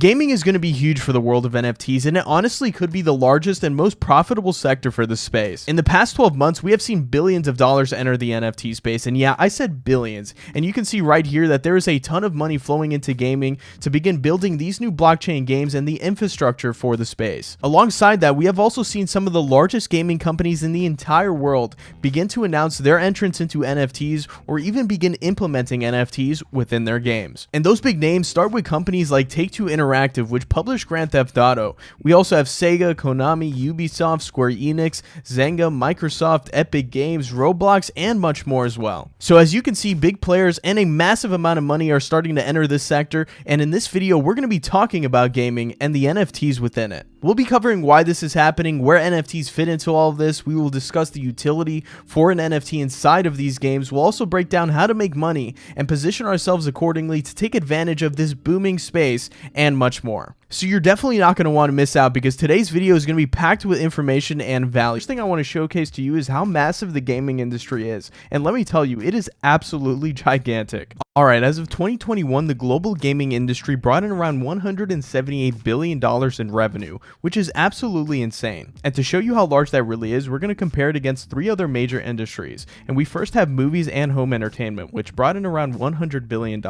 Gaming is going to be huge for the world of NFTs, and it honestly could be the largest and most profitable sector for the space. In the past 12 months, we have seen billions of dollars enter the NFT space, and yeah, I said billions. And you can see right here that there is a ton of money flowing into gaming to begin building these new blockchain games and the infrastructure for the space. Alongside that, we have also seen some of the largest gaming companies in the entire world begin to announce their entrance into NFTs or even begin implementing NFTs within their games. And those big names start with companies like Take-Two Interactive, which published Grand Theft Auto. We also have Sega, Konami, Ubisoft, Square Enix, Zynga, Microsoft, Epic Games, Roblox, and much more as well. So as you can see, big players and a massive amount of money are starting to enter this sector, and in this video, we're going to be talking about gaming and the NFTs within it. We'll be covering why this is happening, where NFTs fit into all of this. We will discuss the utility for an NFT inside of these games. We'll also break down how to make money and position ourselves accordingly to take advantage of this booming space and much more. So you're definitely not going to want to miss out, because today's video is going to be packed with information and value. First thing I want to showcase to you is how massive the gaming industry is. And let me tell you, it is absolutely gigantic. Alright, as of 2021, the global gaming industry brought in around $178 billion in revenue, which is absolutely insane. And to show you how large that really is, we're going to compare it against three other major industries. And we first have movies and home entertainment, which brought in around $100 billion.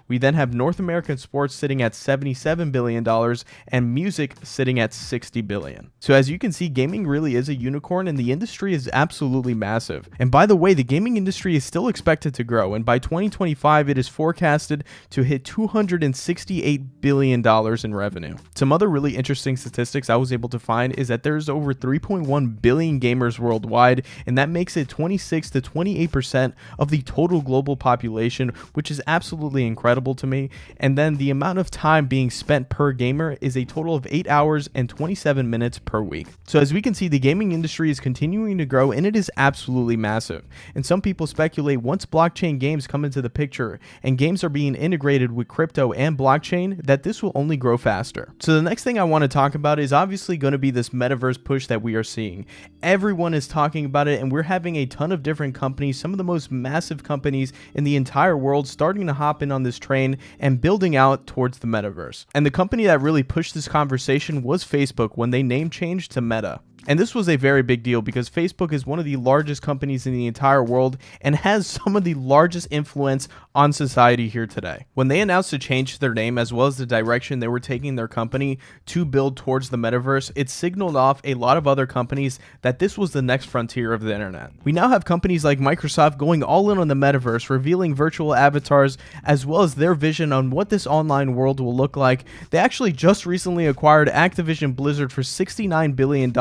We then have North American sports sitting at $77 billion, and music sitting at $60 billion. So as you can see, gaming really is a unicorn, and the industry is absolutely massive. And by the way, the gaming industry is still expected to grow, and by 2025, it is forecasted to hit $268 billion in revenue. Some other really interesting statistics I was able to find is that there's over 3.1 billion gamers worldwide, and that makes it 26 to 28% of the total global population, which is absolutely incredible to me. And then the amount of time being spent per gamer is a total of 8 hours and 27 minutes per week. So as we can see, the gaming industry is continuing to grow, and it is absolutely massive. And some people speculate once blockchain games come into the picture and games are being integrated with crypto and blockchain, that this will only grow faster. So the next thing I want to talk about is obviously going to be this metaverse push that we are seeing. Everyone is talking about it, and we're having a ton of different companies, some of the most massive companies in the entire world, starting to hop in on this train and building out towards the metaverse. And the company that really pushed this conversation was Facebook when they name changed to Meta. And this was a very big deal because Facebook is one of the largest companies in the entire world and has some of the largest influence on society here today. When they announced to change their name as well as the direction they were taking their company to build towards the metaverse, it signaled off a lot of other companies that this was the next frontier of the internet. We now have companies like Microsoft going all in on the metaverse, revealing virtual avatars as well as their vision on what this online world will look like. They actually just recently acquired Activision Blizzard for $69 billion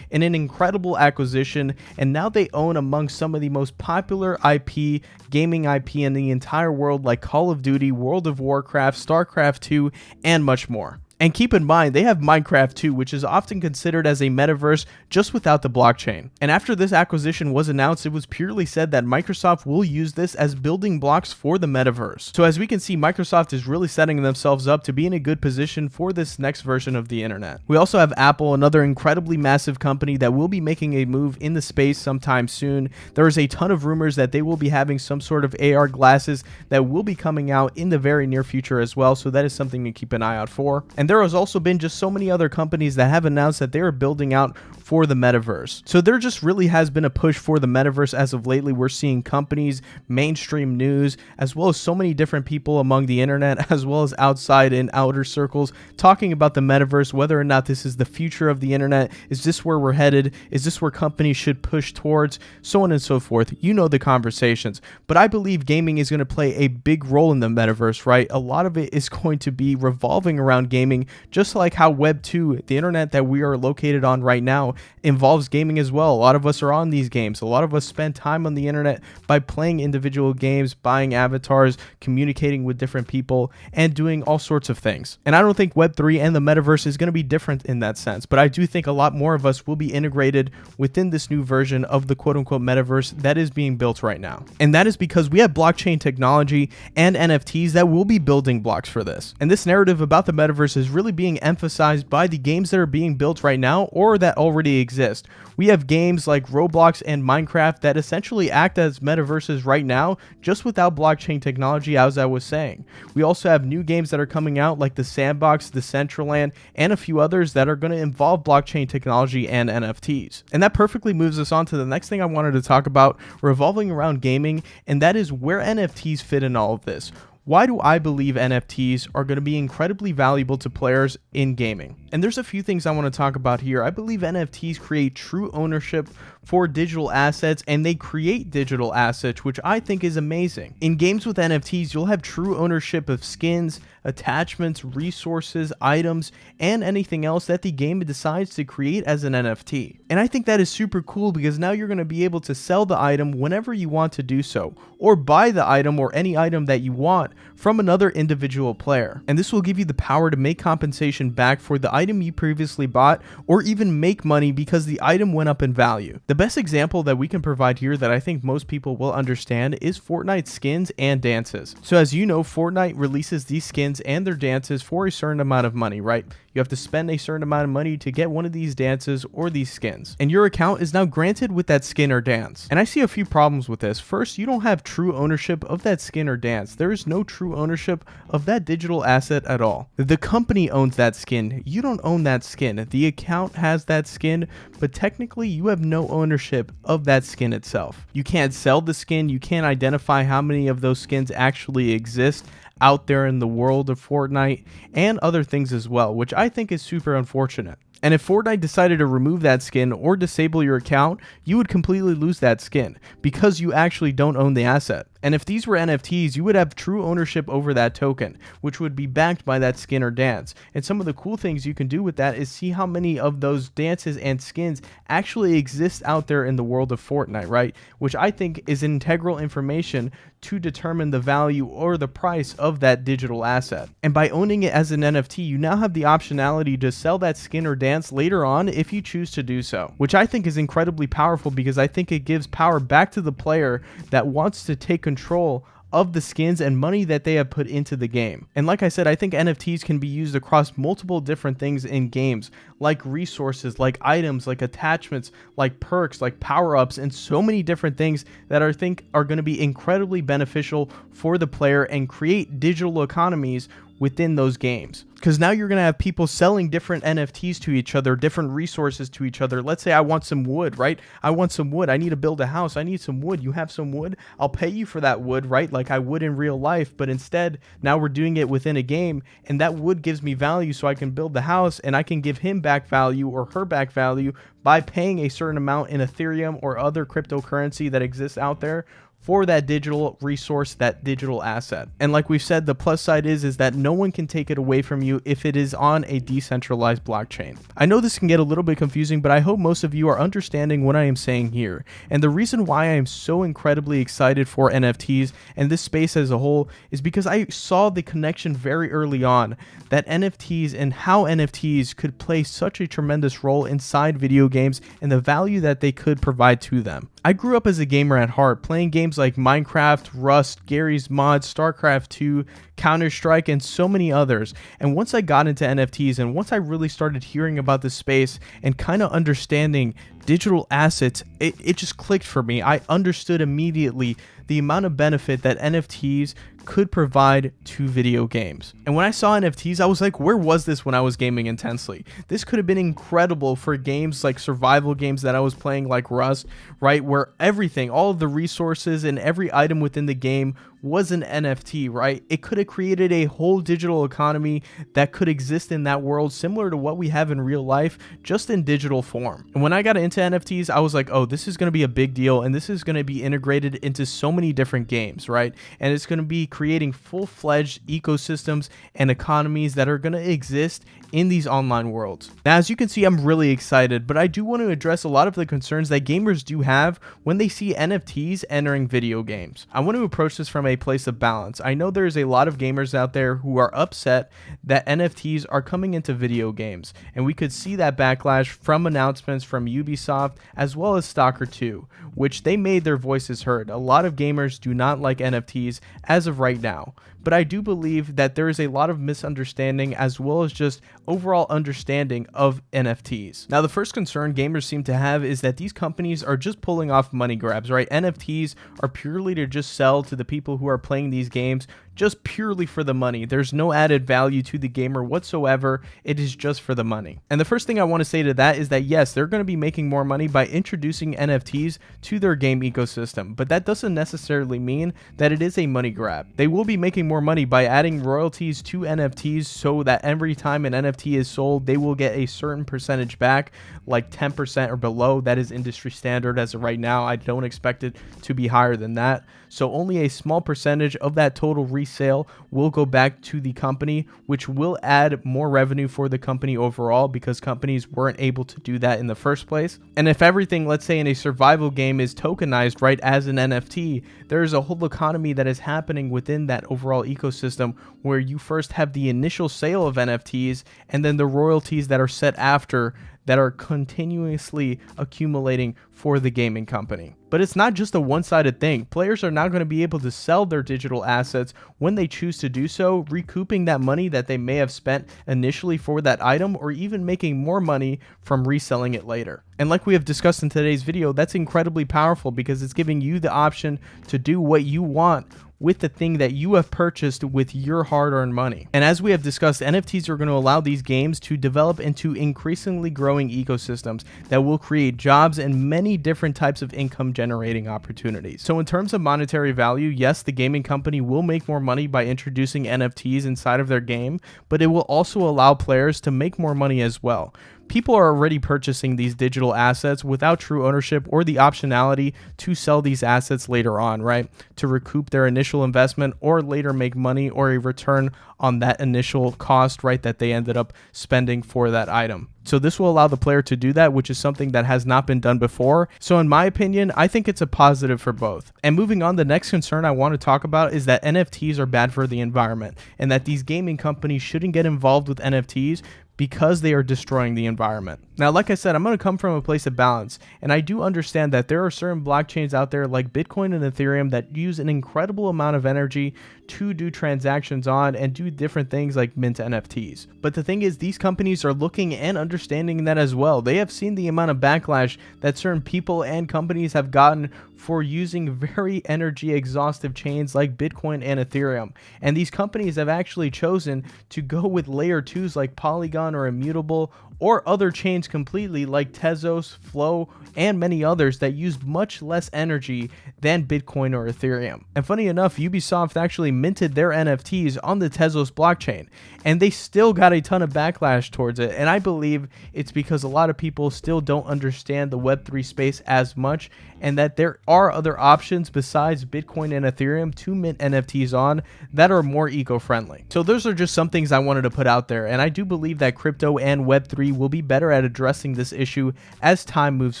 in an incredible acquisition, and now they own among some of the most popular IP, gaming IP in the entire world, like Call of Duty, World of Warcraft, StarCraft 2, and much more. And keep in mind, they have Minecraft too, which is often considered as a metaverse just without the blockchain. And after this acquisition was announced, it was purely said that Microsoft will use this as building blocks for the metaverse. So as we can see, Microsoft is really setting themselves up to be in a good position for this next version of the internet. We also have Apple, another incredibly massive company that will be making a move in the space sometime soon. There is a ton of rumors that they will be having some sort of AR glasses that will be coming out in the very near future as well. So that is something to keep an eye out for. And there has also been just so many other companies that have announced that they are building out for the metaverse. So there just really has been a push for the metaverse as of lately. We're seeing companies, mainstream news, as well as so many different people among the internet, as well as outside in outer circles, talking about the metaverse, whether or not this is the future of the internet. Is this where we're headed? Is this where companies should push towards? So on and so forth. You know the conversations. But I believe gaming is going to play a big role in the metaverse, right? A lot of it is going to be revolving around gaming, just like how Web 2, the internet that we are located on right now, involves gaming as well. A lot of us are on these games. A lot of us spend time on the internet by playing individual games, buying avatars, communicating with different people, and doing all sorts of things. And I don't think Web 3 and the metaverse is going to be different in that sense, but I do think a lot more of us will be integrated within this new version of the quote-unquote metaverse that is being built right now. And that is because we have blockchain technology and NFTs that will be building blocks for this. And this narrative about the metaverse is is really being emphasized by the games that are being built right now or that already exist. We have games like Roblox and Minecraft that essentially act as metaverses right now, just without blockchain technology, as I was saying. We also have new games that are coming out like the Sandbox, the Decentraland, and a few others that are going to involve blockchain technology and NFTs. And that perfectly moves us on to the next thing I wanted to talk about, revolving around gaming, and that is where NFTs fit in all of this. Why do I believe NFTs are going to be incredibly valuable to players in gaming? And there's a few things I want to talk about here. I believe NFTs create true ownership for digital assets, and they create digital assets, which I think is amazing. In games with NFTs, you'll have true ownership of skins, attachments, resources, items, and anything else that the game decides to create as an NFT. And I think that is super cool because now you're going to be able to sell the item whenever you want to do so, or buy the item or any item that you want from another individual player. And this will give you the power to make compensation back for the item you previously bought, or even make money because the item went up in value. The best example that we can provide here that I think most people will understand is Fortnite skins and dances. So as you know, Fortnite releases these skins and their dances for a certain amount of money, right? You have to spend a certain amount of money to get one of these dances or these skins, and your account is now granted with that skin or dance. And I see a few problems with this. First, you don't have true ownership of that skin or dance. There is no true ownership of that digital asset at all. The company owns that skin. You don't own that skin. The account has that skin, but technically you have no ownership of that skin itself. You can't sell the skin. You can't identify how many of those skins actually exist out there in the world of Fortnite, and other things as well, which I think is super unfortunate. And if Fortnite decided to remove that skin or disable your account, you would completely lose that skin because you actually don't own the asset. And if these were NFTs, you would have true ownership over that token, which would be backed by that skin or dance. And some of the cool things you can do with that is see how many of those dances and skins actually exist out there in the world of Fortnite, right? Which I think is integral information to determine the value or the price of that digital asset. And by owning it as an NFT, you now have the optionality to sell that skin or dance later on if you choose to do so, which I think is incredibly powerful because I think it gives power back to the player that wants to take control of the skins and money that they have put into the game. And like I said, I think NFTs can be used across multiple different things in games, like resources, like items, like attachments, like perks, like power-ups, and so many different things that I think are going to be incredibly beneficial for the player and create digital economies within those games. Because now you're going to have people selling different NFTs to each other, different resources to each other. Let's say I want some wood, right? I want some wood. I need to build a house. I need some wood. You have some wood? I'll pay you for that wood, right? Like I would in real life. But instead, now we're doing it within a game, and that wood gives me value so I can build the house, and I can give him back value or her back value by paying a certain amount in Ethereum or other cryptocurrency that exists out there for that digital resource, that digital asset. And like we've said, the plus side is that no one can take it away from you if it is on a decentralized blockchain. I know this can get a little bit confusing, but I hope most of you are understanding what I am saying here. And the reason why I am so incredibly excited for NFTs and this space as a whole is because I saw the connection very early on that NFTs and how NFTs could play such a tremendous role inside video games and the value that they could provide to them. I grew up as a gamer at heart, playing games like Minecraft, Rust, Gary's Mods, StarCraft 2, Counter-Strike, and so many others. And once I got into NFTs and once I really started hearing about this space and kind of understanding digital assets, it just clicked for me. I understood immediately the amount of benefit that NFTs could provide to video games. And when I saw NFTs, I was like, where was this when I was gaming intensely? This could have been incredible for games like survival games that I was playing like Rust, right? Where everything, all of the resources and every item within the game was an NFT, right? It could have created a whole digital economy that could exist in that world similar to what we have in real life, just in digital form. And when I got into NFTs, I was like, oh, this is going to be a big deal, and this is going to be integrated into so many different games, right? And it's going to be creating full-fledged ecosystems and economies that are going to exist in these online worlds. Now, as you can see, I'm really excited, but I do want to address a lot of the concerns that gamers do have when they see NFTs entering video games. I want to approach this from a place of balance. I know there's a lot of gamers out there who are upset that NFTs are coming into video games, and we could see that backlash from announcements from Ubisoft as well as Stalker 2, which they made their voices heard. A lot of gamers do not like NFTs as of right now, but I do believe that there is a lot of misunderstanding as well as just overall understanding of NFTs. Now, the first concern gamers seem to have is that these companies are just pulling off money grabs, right? NFTs are purely to just sell to the people who are playing these games just purely for the money. There's no added value to the gamer whatsoever. It is just for the money. And the first thing I want to say to that is that yes, they're going to be making more money by introducing NFTs to their game ecosystem, but that doesn't necessarily mean that it is a money grab. They will be making more money by adding royalties to NFTs so that every time an NFT is sold, they will get a certain percentage back, like 10% or below. That is industry standard as of right now. I don't expect it to be higher than that. So only a small percentage of that total resale will go back to the company, which will add more revenue for the company overall because companies weren't able to do that in the first place. And if everything, let's say in a survival game, is tokenized, right, as an NFT, there's a whole economy that is happening within that overall ecosystem where you first have the initial sale of NFTs and then the royalties that are set after that are continuously accumulating for the gaming company. But it's not just a one-sided thing. Players are now going to be able to sell their digital assets when they choose to do so, recouping that money that they may have spent initially for that item, or even making more money from reselling it later. And like we have discussed in today's video, that's incredibly powerful because it's giving you the option to do what you want with the thing that you have purchased with your hard-earned money. And as we have discussed, NFTs are going to allow these games to develop into increasingly growing ecosystems that will create jobs and many different types of income generating opportunities. So in terms of monetary value, yes, the gaming company will make more money by introducing NFTs inside of their game, but it will also allow players to make more money as well. People are already purchasing these digital assets without true ownership or the optionality to sell these assets later on, right? To recoup their initial investment or later make money or a return on that initial cost, right, that they ended up spending for that item. So this will allow the player to do that, which is something that has not been done before. So in my opinion, I think it's a positive for both. And moving on, the next concern I want to talk about is that NFTs are bad for the environment and that these gaming companies shouldn't get involved with NFTs because they are destroying the environment. Now, like I said, I'm going to come from a place of balance, and I do understand that there are certain blockchains out there like Bitcoin and Ethereum that use an incredible amount of energy to do transactions on and do different things like mint NFTs. But the thing is, these companies are looking and understanding that as well. They have seen the amount of backlash that certain people and companies have gotten for using very energy exhaustive chains like Bitcoin and Ethereum. And these companies have actually chosen to go with layer 2s like Polygon or Immutable, or other chains completely like Tezos, Flow, and many others that use much less energy than Bitcoin or Ethereum. And funny enough, Ubisoft actually minted their NFTs on the Tezos blockchain, and they still got a ton of backlash towards it. And I believe it's because a lot of people still don't understand the Web3 space as much, and that there are other options besides Bitcoin and Ethereum to mint NFTs on that are more eco-friendly. So those are just some things I wanted to put out there, and I do believe that crypto and Web3 will be better at addressing this issue as time moves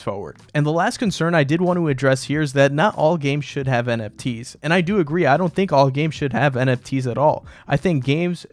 forward. And the last concern I did want to address here is that not all games should have NFTs. And I do agree, I don't think all games should have NFTs at all. I think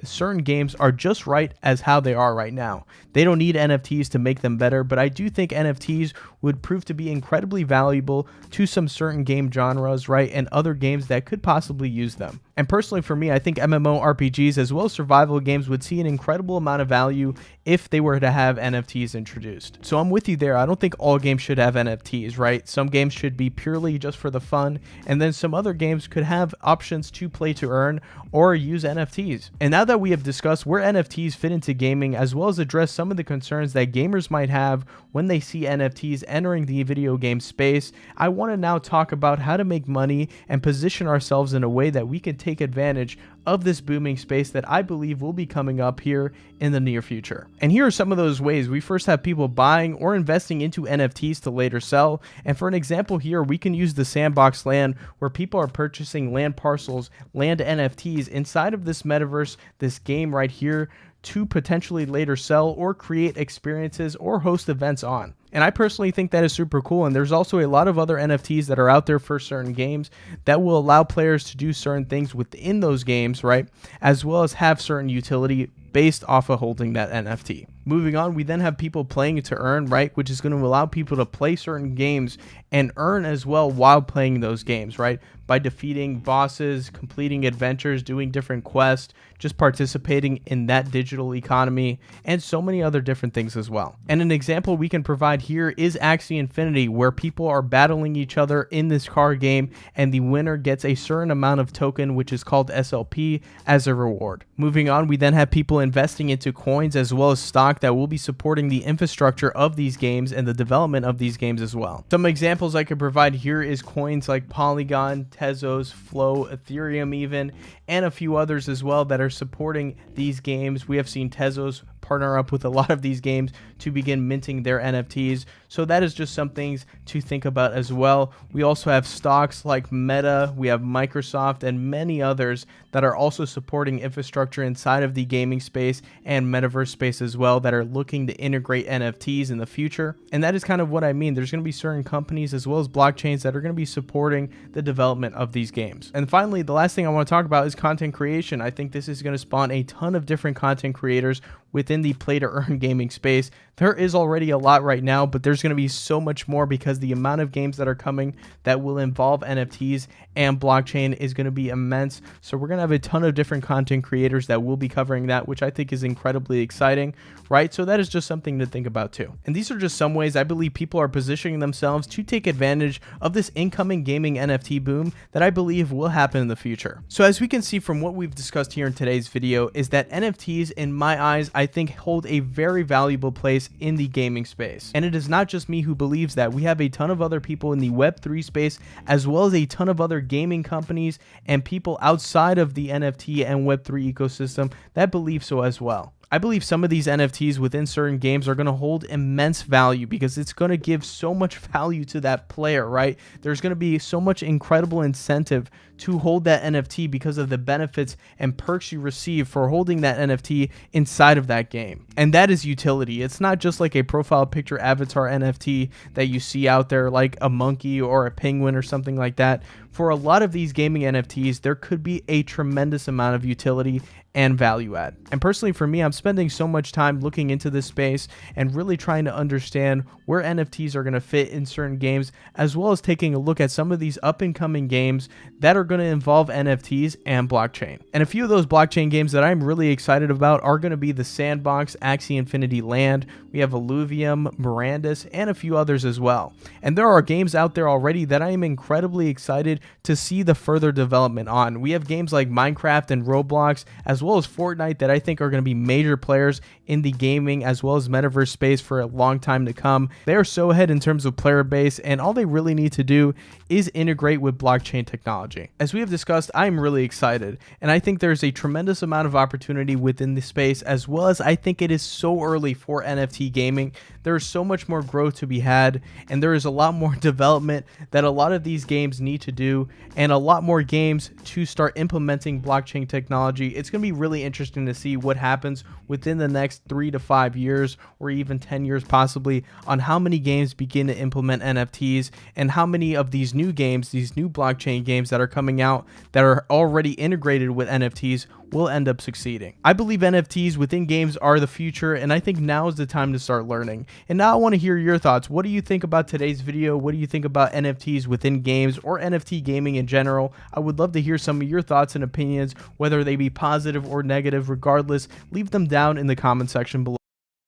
certain games are just right as how they are right now. They don't need NFTs to make them better, but I do think NFTs would prove to be incredibly valuable to some certain game genres, right, and other games that could possibly use them. And personally for me, I think MMORPGs as well as survival games would see an incredible amount of value if they were to have NFTs introduced. So I'm with you there. I don't think all games should have NFTs, right? Some games should be purely just for the fun, and then some other games could have options to play to earn or use NFTs. And now that we have discussed where NFTs fit into gaming, as well as address some of the concerns that gamers might have when they see NFTs entering the video game space, I want to now talk about how to make money and position ourselves in a way that we can take advantage of this booming space that I believe will be coming up here in the near future. And here are some of those ways. We first have people buying or investing into NFTs to later sell. And for an example here, we can use the sandbox land where people are purchasing land parcels, land NFTs inside of this metaverse, this game right here, to potentially later sell or create experiences or host events on. And I personally think that is super cool. And there's also a lot of other NFTs that are out there for certain games that will allow players to do certain things within those games, right? As well as have certain utility based off of holding that NFT. Moving on, we then have people playing to earn, right? Which is going to allow people to play certain games and earn as well while playing those games, right? By defeating bosses, completing adventures, doing different quests, just participating in that digital economy, and so many other different things as well. And an example we can provide here is Axie Infinity, where people are battling each other in this card game, and the winner gets a certain amount of token, which is called SLP, as a reward. Moving on, we then have people investing into coins as well as stock that will be supporting the infrastructure of these games and the development of these games as well. Some examples I could provide here is coins like Polygon, Tezos, Flow, Ethereum even, and a few others as well that are supporting these games. We have seen Tezos partner up with a lot of these games to begin minting their NFTs. So that is just some things to think about as well. We also have stocks like Meta, we have Microsoft, and many others that are also supporting infrastructure inside of the gaming space and metaverse space as well that are looking to integrate NFTs in the future. And that is kind of what I mean. There's going to be certain companies as well as blockchains that are going to be supporting the development of these games. And finally, the last thing I want to talk about is content creation. I think this is going to spawn a ton of different content creators within the play to earn gaming space. There is already a lot right now, but there's going to be so much more because the amount of games that are coming that will involve NFTs and blockchain is going to be immense. So we're going to have a ton of different content creators that will be covering that, which I think is incredibly exciting, right? So that is just something to think about too. And these are just some ways I believe people are positioning themselves to take advantage of this incoming gaming NFT boom that I believe will happen in the future. So as we can see from what we've discussed here in today's video is that NFTs, in my eyes, I think hold a very valuable place in the gaming space. And it is not just me who believes that. We have a ton of other people in the Web3 space, as well as a ton of other gaming companies and people outside of the NFT and Web3 ecosystem that believe so as well. I believe some of these NFTs within certain games are going to hold immense value because it's going to give so much value to that player, right? There's going to be so much incredible incentive to hold that NFT because of the benefits and perks you receive for holding that NFT inside of that game. And that is utility. It's not just like a profile picture avatar NFT that you see out there like a monkey or a penguin or something like that. For a lot of these gaming NFTs, there could be a tremendous amount of utility and value add. And personally for me, I'm spending so much time looking into this space and really trying to understand where NFTs are going to fit in certain games, as well as taking a look at some of these up and coming games that are going to involve NFTs and blockchain. And a few of those blockchain games that I'm really excited about are going to be the Sandbox, Axie Infinity Land, we have Illuvium, Mirandus, and a few others as well. And there are games out there already that I am incredibly excited to see the further development on. We have games like Minecraft and Roblox, as well as Fortnite, that I think are going to be major players in the gaming as well as metaverse space for a long time to come. They are so ahead in terms of player base, and all they really need to do is integrate with blockchain technology. As we have discussed, I'm really excited, and I think there's a tremendous amount of opportunity within the space, as well as I think it is so early for NFT gaming. There is so much more growth to be had, and there is a lot more development that a lot of these games need to do, and a lot more games to start implementing blockchain technology. It's going to be really interesting to see what happens within the next 3 to 5 years, or even 10 years possibly, on how many games begin to implement NFTs and how many of these new games, these new blockchain games that are coming out that are already integrated with NFTs will end up succeeding. I believe NFTs within games are the future, and I think now is the time to start learning. And now I want to hear your thoughts. What do you think about today's video? What do you think about NFTs within games or NFT gaming in general? I would love to hear some of your thoughts and opinions, whether they be positive or negative. Regardless, leave them down in the comment section below.